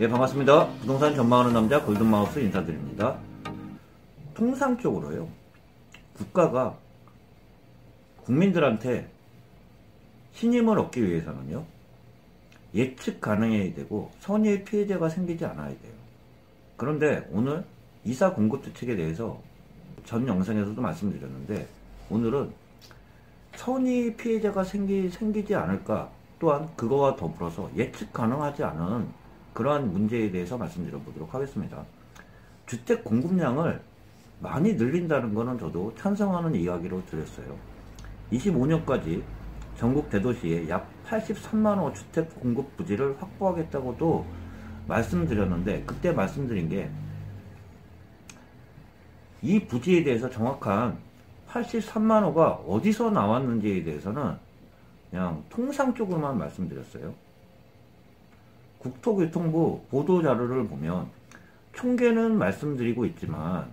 네, 반갑습니다. 부동산 전망하는 남자 골든마우스 인사드립니다. 통상적으로요, 국가가 국민들한테 신임을 얻기 위해서는요, 예측 가능해야 되고 선의의 피해자가 생기지 않아야 돼요. 그런데 오늘 이사 공급 대책에 대해서 전 영상에서도 말씀드렸는데, 오늘은 선의 피해자가 생기지 않을까, 또한 그거와 더불어서 예측 가능하지 않은 그러한 문제에 대해서 말씀드려 보도록 하겠습니다. 주택 공급량을 많이 늘린다는 것은 저도 찬성하는 이야기로 드렸어요. 25년까지 전국 대도시에 약 83만호 주택 공급 부지를 확보하겠다고도 말씀드렸는데, 그때 말씀드린 게 이 부지에 대해서 정확한 83만호가 어디서 나왔는지에 대해서는 그냥 통상적으로만 말씀드렸어요. 국토교통부 보도자료를 보면 총계는 말씀드리고 있지만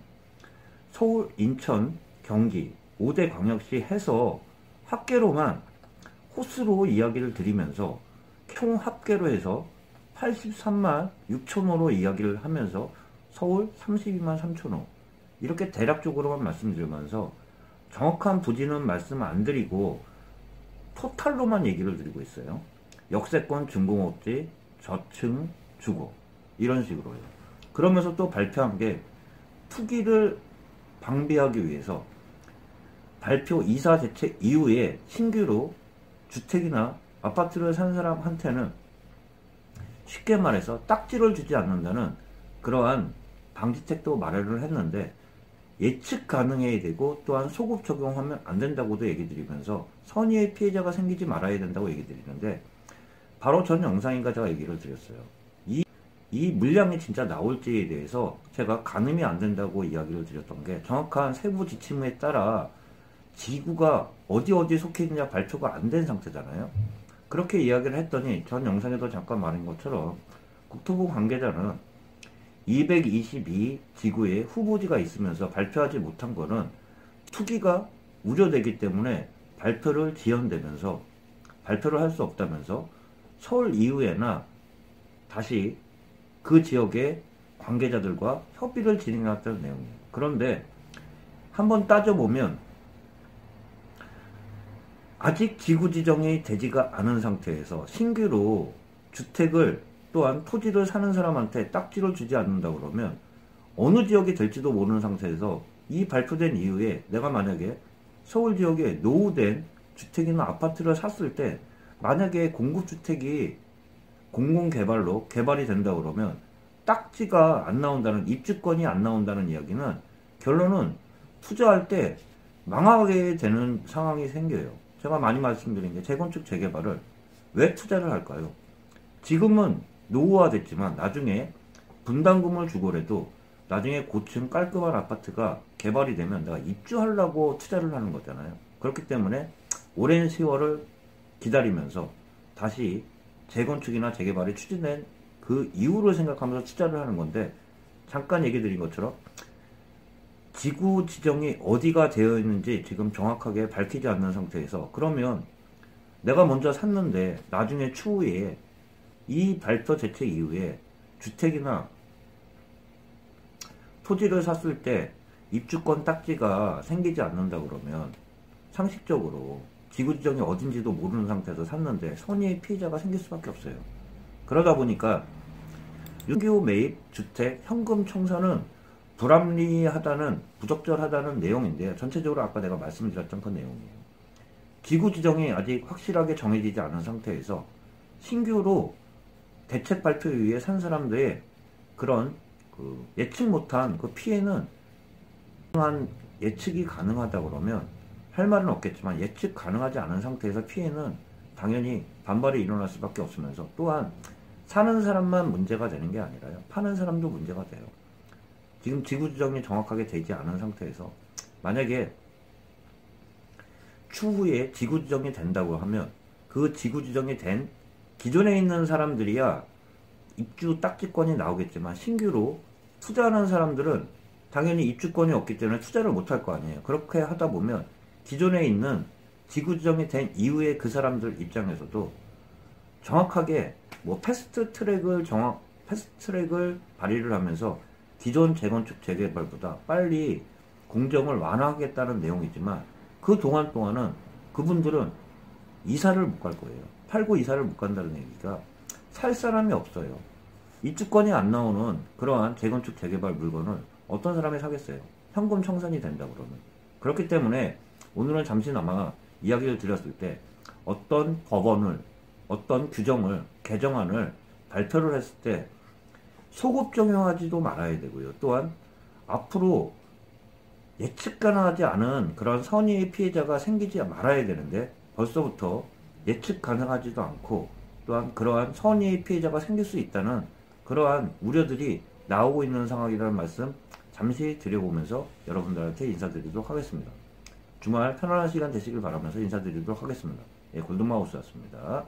서울, 인천, 경기 5대 광역시 해서 합계로만 호수로 이야기를 드리면서 총 합계로 해서 83만 6천호로 이야기를 하면서 서울 32만 3천호 이렇게 대략적으로만 말씀드리면서 정확한 부지는 말씀 안 드리고 토탈로만 얘기를 드리고 있어요. 역세권 준공업지, 저층 주거 이런 식으로요. 그러면서 또 발표한 게 투기를 방비하기 위해서 발표 이사 대책 이후에 신규로 주택이나 아파트를 산 사람한테는 쉽게 말해서 딱지를 주지 않는다는 그러한 방지책도 마련을 했는데, 예측 가능해야 되고 또한 소급 적용하면 안 된다고도 얘기 드리면서 선의의 피해자가 생기지 말아야 된다고 얘기 드리는데, 바로 전 영상인가 제가 얘기를 드렸어요. 이 물량이 진짜 나올지에 대해서 제가 가늠이 안 된다고 이야기를 드렸던 게, 정확한 세부 지침에 따라 지구가 어디 속해 있느냐 발표가 안 된 상태잖아요. 그렇게 이야기를 했더니 전 영상에도 잠깐 말한 것처럼 국토부 관계자는 222 지구에 후보지가 있으면서 발표하지 못한 거는 투기가 우려되기 때문에 발표를 지연되면서 발표를 할 수 없다면서 서울 이후에나 다시 그 지역의 관계자들과 협의를 진행했다는 내용이에요. 그런데 한번 따져보면 아직 지구 지정이 되지가 않은 상태에서 신규로 주택을 또한 토지를 사는 사람한테 딱지를 주지 않는다 그러면 어느 지역이 될지도 모르는 상태에서 이 발표된 이후에 내가 만약에 서울 지역에 노후된 주택이나 아파트를 샀을 때 만약에 공급주택이 공공개발로 개발이 된다 그러면 딱지가 안 나온다는, 입주권이 안 나온다는 이야기는 결론은 투자할 때 망하게 되는 상황이 생겨요. 제가 많이 말씀드린 게 재건축 재개발을 왜 투자를 할까요? 지금은 노후화됐지만 나중에 분담금을 주고라도 나중에 고층 깔끔한 아파트가 개발이 되면 내가 입주하려고 투자를 하는 거잖아요. 그렇기 때문에 오랜 세월을 기다리면서 다시 재건축이나 재개발이 추진된 그 이유를 생각하면서 투자를 하는 건데, 잠깐 얘기 드린 것처럼 지구 지정이 어디가 되어 있는지 지금 정확하게 밝히지 않는 상태에서, 그러면 내가 먼저 샀는데 나중에 추후에 이 발표 대책 이후에 주택이나 토지를 샀을 때 입주권 딱지가 생기지 않는다 그러면 상식적으로 지구 지정이 어딘지도 모르는 상태에서 샀는데 선의의 피해자가 생길 수밖에 없어요. 그러다 보니까 신규 매입 주택 현금 청산은 불합리하다는, 부적절하다는 내용인데, 전체적으로 아까 내가 말씀드렸던 그 내용이에요. 지구 지정이 아직 확실하게 정해지지 않은 상태에서 신규로 대책 발표 이후에 산 사람들의 그런 예측 못한 그 피해는 예측이 가능하다 그러면 할 말은 없겠지만, 예측 가능하지 않은 상태에서 피해는 당연히 반발이 일어날 수밖에 없으면서, 또한 사는 사람만 문제가 되는 게 아니라요, 파는 사람도 문제가 돼요. 지금 지구 지정이 정확하게 되지 않은 상태에서 만약에 추후에 지구 지정이 된다고 하면 그 지구 지정이 된 기존에 있는 사람들이야 입주 딱지권이 나오겠지만, 신규로 투자하는 사람들은 당연히 입주권이 없기 때문에 투자를 못할 거 아니에요. 그렇게 하다 보면 기존에 있는 지구 지정이 된 이후에 그 사람들 입장에서도 정확하게 뭐 패스트 트랙을 패스트트랙을 발의를 하면서 기존 재건축 재개발보다 빨리 공정을 완화하겠다는 내용이지만 그 동안은 그분들은 이사를 못 갈 거예요. 팔고 이사를 못 간다는 얘기가 살 사람이 없어요. 입주권이 안 나오는 그러한 재건축 재개발 물건을 어떤 사람이 사겠어요? 현금 청산이 된다 그러면. 그렇기 때문에 오늘은 잠시나마 이야기를 드렸을 때 어떤 법원을, 어떤 규정을, 개정안을 발표를 했을 때 소급 적용하지도 말아야 되고요. 또한 앞으로 예측 가능하지 않은 그런 선의의 피해자가 생기지 말아야 되는데 벌써부터 예측 가능하지도 않고 또한 그러한 선의의 피해자가 생길 수 있다는 그러한 우려들이 나오고 있는 상황이라는 말씀 잠시 드려보면서 여러분들한테 인사드리도록 하겠습니다. 주말 편안한 시간 되시길 바라면서 인사드리도록 하겠습니다. 예, 골든마우스였습니다.